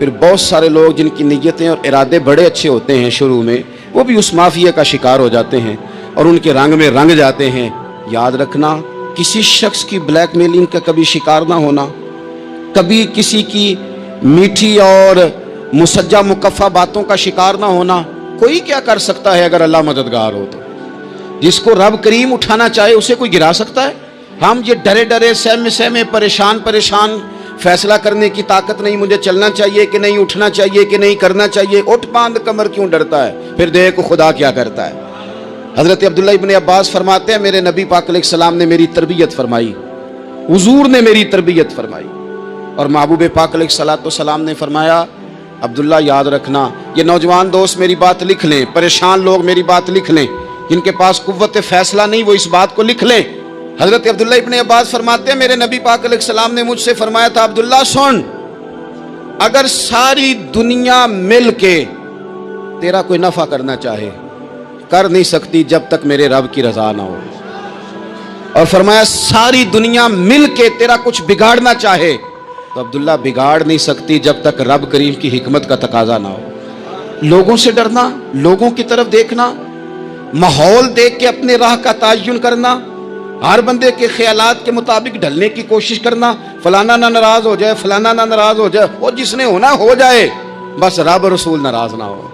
پھر بہت سارے لوگ جن کی نیتیں اور ارادے بڑے اچھے ہوتے ہیں شروع میں، وہ بھی اس مافیا کا شکار ہو جاتے ہیں اور ان کے رنگ میں رنگ جاتے ہیں۔ یاد رکھنا، کسی شخص کی بلیک میلنگ کا کبھی شکار نہ ہونا، کبھی کسی کی میٹھی اور مسجع مکفہ باتوں کا شکار نہ ہونا۔ کوئی کیا کر سکتا ہے اگر اللہ مددگار ہو تو؟ جس کو رب کریم اٹھانا چاہے اسے کوئی گرا سکتا ہے؟ ہم یہ ڈرے ڈرے سہمے سہمے پریشان فیصلہ کرنے کی طاقت نہیں، مجھے چلنا چاہیے کہ نہیں، اٹھنا چاہیے کہ نہیں، کرنا چاہیے، اٹھ باندھ کمر کیوں ڈرتا ہے؟ پھر دیکھو خدا کیا کرتا ہے۔ حضرت عبداللہ ابن عباس فرماتے ہیں میرے نبی پاک علیہ السلام نے میری تربیت فرمائی، حضور نے میری تربیت فرمائی، اور محبوب پاک علیہ السلام نے فرمایا عبداللہ یاد رکھنا، یہ نوجوان دوست میری بات لکھ لیں، پریشان لوگ میری بات لکھ لیں، جن کے پاس قوت فیصلہ نہیں وہ اس بات کو لکھ لیں۔ حضرت عبداللہ ابن عباس فرماتے ہیں میرے نبی پاک علیہ السلام نے مجھ سے فرمایا تھا عبداللہ سن، اگر ساری دنیا مل کے تیرا کوئی نفع کرنا چاہے کر نہیں سکتی جب تک میرے رب کی رضا نہ ہو، اور فرمایا ساری دنیا مل کے تیرا کچھ بگاڑنا چاہے تو عبداللہ بگاڑ نہیں سکتی جب تک رب کریم کی حکمت کا تقاضا نہ ہو۔ لوگوں سے ڈرنا، لوگوں کی طرف دیکھنا، ماحول دیکھ کے اپنے راہ کا تعین کرنا، ہر بندے کے خیالات کے مطابق ڈھلنے کی کوشش کرنا، فلانا نہ ناراض ہو جائے، فلانا نہ ناراض ہو جائے، وہ جس نے ہونا ہو جائے، بس رب رسول ناراض نہ ہو۔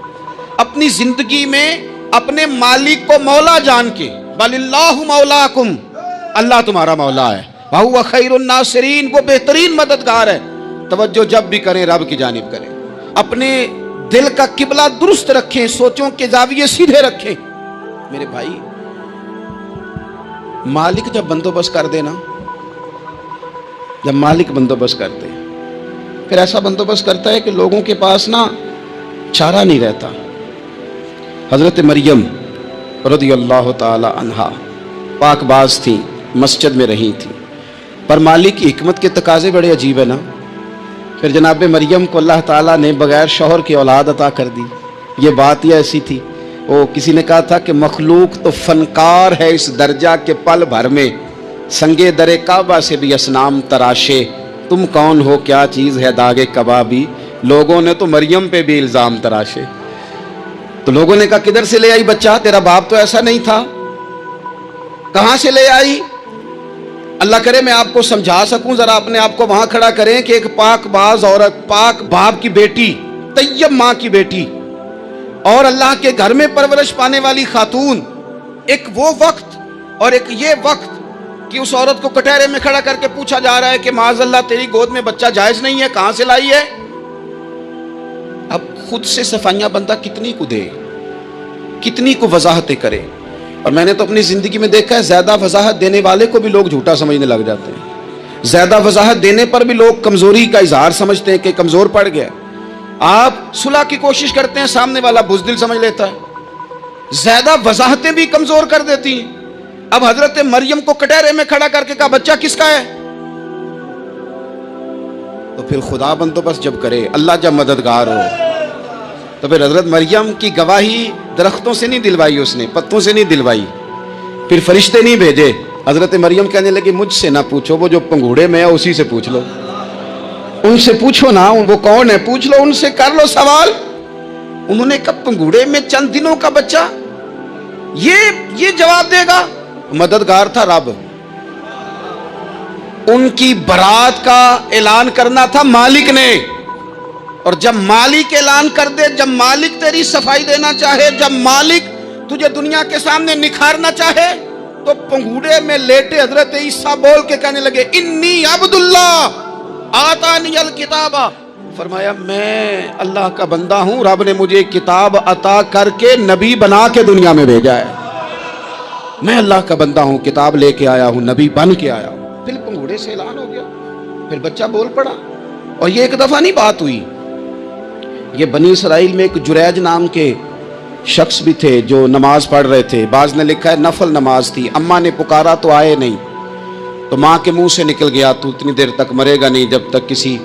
اپنی زندگی میں اپنے مالک کو مولا جان کے، بل اللہ مولاکم، اللہ تمہارا مولا ہے، وَهُوَ خَيْرُ النَّاصِرِينَ، وہ بہترین مددگار ہے۔ توجہ جب بھی کریں رب کی جانب کریں، اپنے دل کا قبلہ درست رکھیں، سوچوں کے زاویے سیدھے رکھیں۔ میرے بھائی، مالک جب بندوبست کر دے نا، جب مالک بندوبست کرتے پھر ایسا بندوبست کرتا ہے کہ لوگوں کے پاس نا چارہ نہیں رہتا۔ حضرت مریم رضی اللہ تعالی عنہا پاک باز تھیں، مسجد میں رہی تھیں، پر مالک کی حکمت کے تقاضے بڑے عجیب ہیں نا۔ پھر جناب مریم کو اللہ تعالیٰ نے بغیر شوہر کی اولاد عطا کر دی۔ یہ بات ہی ایسی تھی، وہ کسی نے کہا تھا کہ مخلوق تو فنکار ہے اس درجہ کے پل بھر میں سنگے در کعبہ سے بھی اصنام تراشے، تم کون ہو کیا چیز ہے داغ کبابی، لوگوں نے تو مریم پہ بھی الزام تراشے۔ تو لوگوں نے کہا کدھر سے لے آئی بچہ، تیرا باپ تو ایسا نہیں تھا، کہاں سے لے آئی؟ اللہ کرے میں آپ کو سمجھا سکوں، ذرا اپنے آپ کو وہاں کھڑا کریں کہ ایک پاک باز عورت، پاک باپ کی بیٹی، طیب ماں کی بیٹی، اور اللہ کے گھر میں پرورش پانے والی خاتون، ایک وہ وقت اور ایک یہ وقت کہ اس عورت کو کٹہرے میں کھڑا کر کے پوچھا جا رہا ہے کہ معاذ اللہ تیری گود میں بچہ جائز نہیں ہے، کہاں سے لائی ہے؟ اب خود سے صفائیاں بندہ کتنی کو دے، کتنی کو وضاحتیں کرے۔ اور میں نے تو اپنی زندگی میں دیکھا ہے زیادہ وضاحت دینے والے کو بھی لوگ جھوٹا سمجھنے لگ جاتے ہیں، زیادہ وضاحت دینے پر بھی لوگ کمزوری کا اظہار سمجھتے ہیں کہ کمزور پڑ گیا۔ آپ صلح کی کوشش کرتے ہیں، سامنے والا بزدل سمجھ لیتا ہے، زیادہ وضاحتیں بھی کمزور کر دیتی ہیں۔ اب حضرت مریم کو کٹہرے میں کھڑا کر کے کہا بچہ کس کا ہے؟ تو پھر خدا بندوبست جب کرے، اللہ جب مددگار ہو، تو پھر حضرت مریم کی گواہی درختوں سے نہیں دلوائی، اس نے پتوں سے نہیں دلوائی، پھر فرشتے نہیں بھیجے۔ حضرت مریم کہنے لگی مجھ سے نہ پوچھو، وہ جو پنگوڑے میں ہے اسی سے پوچھ لو، ان سے پوچھو نا، وہ کون ہے پوچھ لو، ان سے کر لو سوال۔ انہوں نے کہا پنگوڑے میں چند دنوں کا بچہ یہ جواب دے گا؟ مددگار تھا رب، ان کی برات کا اعلان کرنا تھا مالک نے، اور جب مالک اعلان کر دے، جب مالک تیری صفائی دینا چاہے، جب مالک تجھے دنیا کے سامنے نکھارنا چاہے، تو پنگوڑے میں لیٹے حضرت عیسیٰ بول کے کہنے لگے انی عبداللہ آتانی الکتاب، فرمایا میں اللہ کا بندہ ہوں، رب نے مجھے کتاب عطا کر کے نبی بنا کے دنیا میں بھیجا ہے، میں اللہ کا بندہ ہوں، کتاب لے کے آیا ہوں، نبی بن کے آیا ہوں۔ پھر پنگوڑے سے اعلان ہو گیا، پھر بچہ بول پڑا۔ اور یہ ایک دفعہ نہیں بات ہوئی، یہ بنی اسرائیل میں ایک جریج نام کے شخص بھی تھے جو نماز پڑھ رہے تھے، بعض نے لکھا ہے نفل نماز تھی، اماں نے پکارا تو آئے نہیں، تو ماں کے منہ سے نکل گیا تو اتنی دیر تک مرے گا نہیں جب تک کسی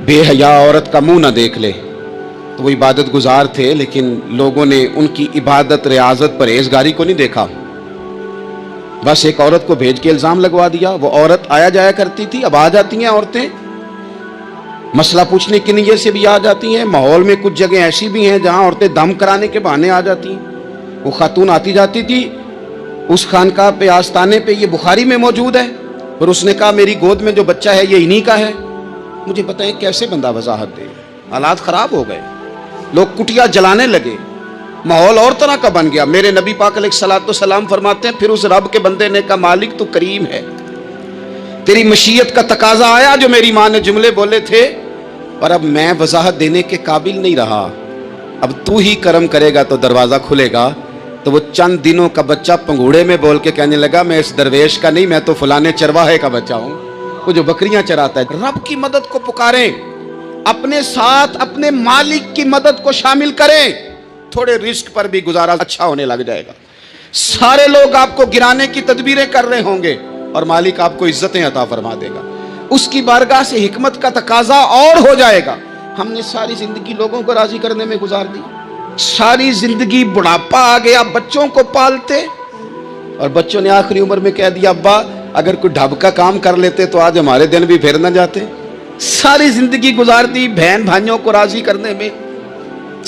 بے حیا عورت کا منہ نہ دیکھ لے۔ تو وہ عبادت گزار تھے، لیکن لوگوں نے ان کی عبادت، ریاضت، پرہیزگاری کو نہیں دیکھا، بس ایک عورت کو بھیج کے الزام لگوا دیا۔ وہ عورت آیا جایا کرتی تھی، اب آ جاتی ہیں عورتیں، مسئلہ پوچھنے کی نیت سے بھی آ جاتی ہیں. ماحول میں کچھ جگہ ایسی بھی ہیں جہاں عورتیں دم کرانے کے بہانے آ جاتی ہیں. وہ خاتون آتی جاتی تھی اس خانقاہ پہ, آستانے پہ, یہ بخاری میں موجود ہے, اور اس نے کہا میری گود میں جو بچہ ہے یہ انہی کا ہے. مجھے بتائیں کیسے بندہ وضاحت دے. حالات خراب ہو گئے, لوگ کٹیا جلانے لگے, ماحول اور طرح کا بن گیا. میرے نبی پاک علیہ الصلوۃ والسلام فرماتے ہیں پھر اس رب کے بندے نے کہا مالک تو کریم ہے, تیری مشیت کا تقاضا آیا جو میری ماں نے جملے بولے تھے, اور اب میں وضاحت دینے کے قابل نہیں رہا, اب تو ہی کرم کرے گا تو دروازہ کھلے گا. تو وہ چند دنوں کا بچہ پنگوڑے میں بول کے کہنے لگا میں اس درویش کا نہیں, میں تو فلانے چرواہے کا بچہ ہوں, وہ جو بکریاں چراتا ہے. رب کی مدد کو پکاریں, اپنے ساتھ اپنے مالک کی مدد کو شامل کریں, تھوڑے رزق پر بھی گزارا اچھا ہونے لگ جائے گا. سارے لوگ آپ کو گرانے کی تدبیریں کر رہے ہوں گے اور مالک آپ کو عزتیں عطا فرما دے گا. اس کی بارگاہ سے حکمت کا تقاضا اور ہو جائے گا. ہم نے ساری زندگی لوگوں کو راضی کرنے میں گزار دی, ساری زندگی بڑھاپا آ گیا بچوں کو پالتے, اور بچوں نے آخری عمر میں کہہ دیا ابا اگر کوئی ڈھب کا کام کر لیتے تو آج ہمارے دن بھی پھر نہ جاتے. ساری زندگی گزار دی بہن بھائیوں کو راضی کرنے میں,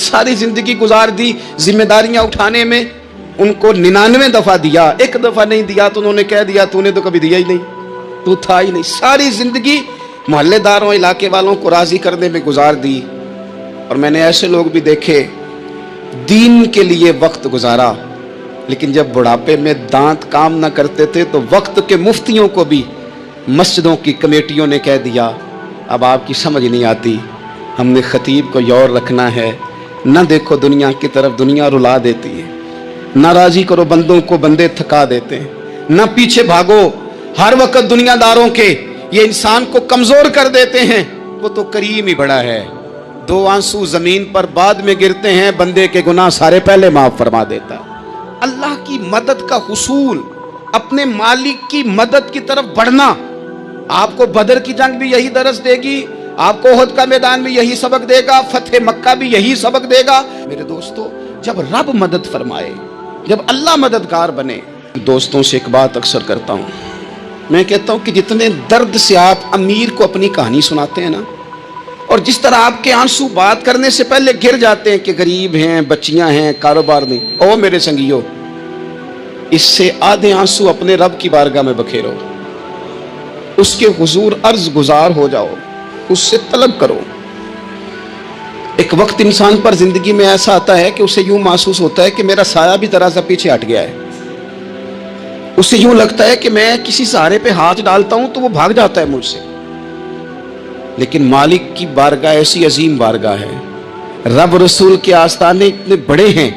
ساری زندگی گزار دی ذمہ داریاں اٹھانے میں. ان کو 99 دفعہ دیا, ایک دفعہ نہیں دیا تو انہوں نے کہہ دیا تو نے تو کبھی دیا ہی نہیں, تو تھا ہی نہیں. ساری زندگی محلے داروں علاقے والوں کو راضی کرنے میں گزار دی. اور میں نے ایسے لوگ بھی دیکھے دین کے لیے وقت گزارا, لیکن جب بڑھاپے میں دانت کام نہ کرتے تھے تو وقت کے مفتیوں کو بھی مسجدوں کی کمیٹیوں نے کہہ دیا اب آپ کی سمجھ نہیں آتی, ہم نے خطیب کو یور رکھنا ہے, نہ دیکھو دنیا کی طرف, دنیا رلا دیتی ہے, نہ راضی کرو بندوں کو, بندے تھکا دیتے ہیں, نہ پیچھے بھاگو ہر وقت دنیا داروں کے, یہ انسان کو کمزور کر دیتے ہیں. وہ تو کریم ہی بڑا ہے, 2 آنسو زمین پر بعد میں گرتے ہیں, بندے کے گناہ سارے پہلے معاف فرما دیتا ہے. اللہ کی مدد کا حصول, اپنے مالک کی مدد کی طرف بڑھنا. آپ کو بدر کی جنگ بھی یہی درس دے گی, آپ کو احد کا میدان بھی یہی سبق دے گا, فتح مکہ بھی یہی سبق دے گا. میرے دوستو جب رب مدد فرمائے, جب اللہ مددگار بنے. دوستوں سے ایک بات اکثر کرتا ہوں, میں کہتا ہوں کہ جتنے درد سے آپ امیر کو اپنی کہانی سناتے ہیں نا, اور جس طرح آپ کے آنسو بات کرنے سے پہلے گر جاتے ہیں کہ غریب ہیں, بچیاں ہیں, کاروبار نہیں, او میرے سنگیو, اس سے آدھے آنسو اپنے رب کی بارگاہ میں بکھیرو, اس کے حضور عرض گزار ہو جاؤ, اس سے طلب کرو. ایک وقت انسان پر زندگی میں ایسا آتا ہے کہ اسے یوں محسوس ہوتا ہے کہ میرا سایہ بھی ذرا سا پیچھے ہٹ گیا ہے. اسے یوں لگتا ہے کہ میں کسی سہارے پہ ہاتھ ڈالتا ہوں تو وہ بھاگ جاتا ہے مجھ سے. لیکن مالک کی بارگاہ ایسی عظیم بارگاہ ہے, رب رسول کے آستانے اتنے بڑے ہیں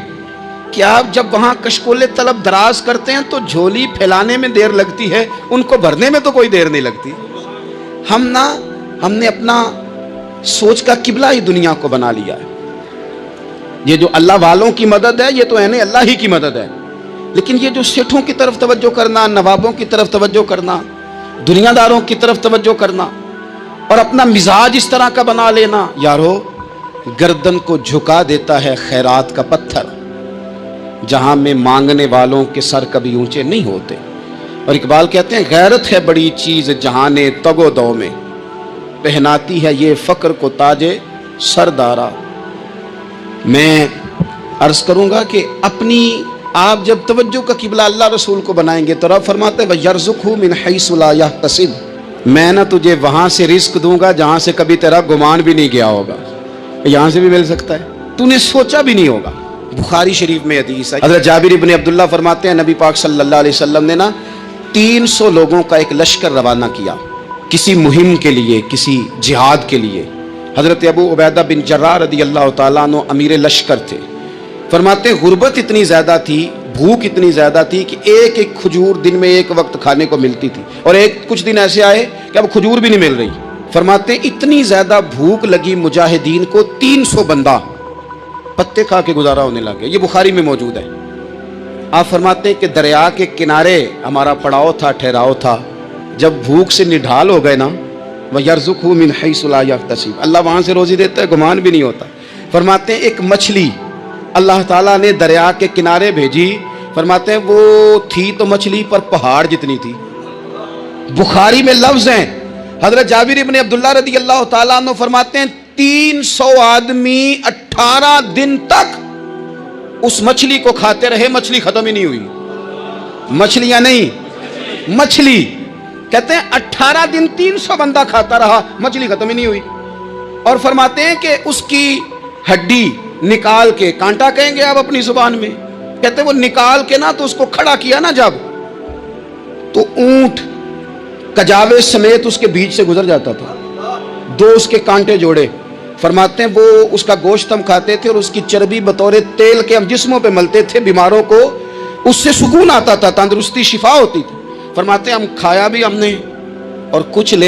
کہ آپ جب وہاں کشکول طلب دراز کرتے ہیں تو جھولی پھیلانے میں دیر لگتی ہے, ان کو بھرنے میں تو کوئی دیر نہیں لگتی. ہم نے اپنا سوچ کا قبلہ ہی دنیا کو بنا لیا ہے. یہ جو اللہ والوں کی مدد ہے یہ تو ہے اللہ ہی کی مدد ہے, لیکن یہ جو سیٹھوں کی طرف توجہ کرنا, نوابوں کی طرف توجہ کرنا, دنیا داروں کی طرف توجہ کرنا, اور اپنا مزاج اس طرح کا بنا لینا, یارو گردن کو جھکا دیتا ہے خیرات کا پتھر, جہاں میں مانگنے والوں کے سر کبھی اونچے نہیں ہوتے. اور اقبال کہتے ہیں غیرت ہے بڑی چیز جہانے تگ و دو میں, پہناتی ہے یہ فقر کو تاج سردارا. میں عرض کروں گا کہ اپنی آپ جب توجہ کا قبلہ اللہ رسول کو بنائیں گے تو رب فرماتے ہیں وَيَرْزُقْهُ مِنْ حَيْثُ لَا يَحْتَسِبُ, میں نہ تجھے وہاں سے رزق دوں گا جہاں سے کبھی تیرا گمان بھی نہیں گیا ہوگا. یہاں سے بھی مل سکتا ہے, تو نے سوچا بھی نہیں ہوگا. بخاری شریف میں حدیث ہے, حضرت جابر ابن عبداللہ فرماتے ہیں نبی پاک صلی اللہ علیہ وسلم نے نا 300 لوگوں کا ایک لشکر روانہ کیا کسی مہم کے لیے, کسی جہاد کے لیے. حضرت ابو عبیدہ بن جراح رضی اللہ تعالیٰ عنہ امیر لشکر تھے. فرماتے غربت اتنی زیادہ تھی, بھوک اتنی زیادہ تھی کہ ایک ایک کھجور دن میں ایک وقت کھانے کو ملتی تھی, اور کچھ دن ایسے آئے کہ اب کھجور بھی نہیں مل رہی. فرماتے اتنی زیادہ بھوک لگی مجاہدین کو 300 بندہ پتے کھا کے گزارا ہونے لگے. یہ بخاری میں موجود ہے. آپ فرماتے ہیں کہ دریا کے کنارے ہمارا پڑاؤ تھا, ٹھہراؤ تھا. جب بھوک سے نڈھال ہو گئے نا, وَيَرْزُقْهُ مِنْ حَيْثُ لَا يَحْتَسِبُ, اللہ وہاں سے روزی دیتا ہے, گمان بھی نہیں ہوتا. فرماتے ہیں ایک مچھلی اللہ تعالیٰ نے دریا کے کنارے بھیجی. فرماتے ہیں وہ تھی تو مچھلی پر پہاڑ جتنی تھی. بخاری میں لفظ ہیں حضرت جابر ابن عبداللہ رضی اللہ تعالیٰ عنہ فرماتے ہیں 300 آدمی 18 دن تک اس مچھلی کو کھاتے رہے، مچھلی ختم ہی نہیں ہوئی. مچھلیاں نہیں، مچھلی. کہتے ہیں 18 دن 300 بندہ کھاتا رہا، مچھلی ختم ہی نہیں ہوئی. اور فرماتے ہیں کہ اس کی ہڈی نکال کے، کانٹا کہیں گے آپ اپنی زبان میں، کہتے ہیں وہ نکال کے نا تو اس کو کھڑا کیا نا جب، تو اونٹ کجاوے سمیت اس کے بیچ سے گزر جاتا تھا. 2 اس کے کانٹے جوڑے. فرماتے ہیں وہ اس کا گوشت ہم کھاتے تھے اور اس کی چربی بطور تیل کے ہم جسموں پہ ملتے تھے، بیماروں کو اس سے سکون آتا تھا، تندرستی شفا ہوتی تھی. فرماتے ہیں ہم کھایا بھی ہم نے اور کچھ لے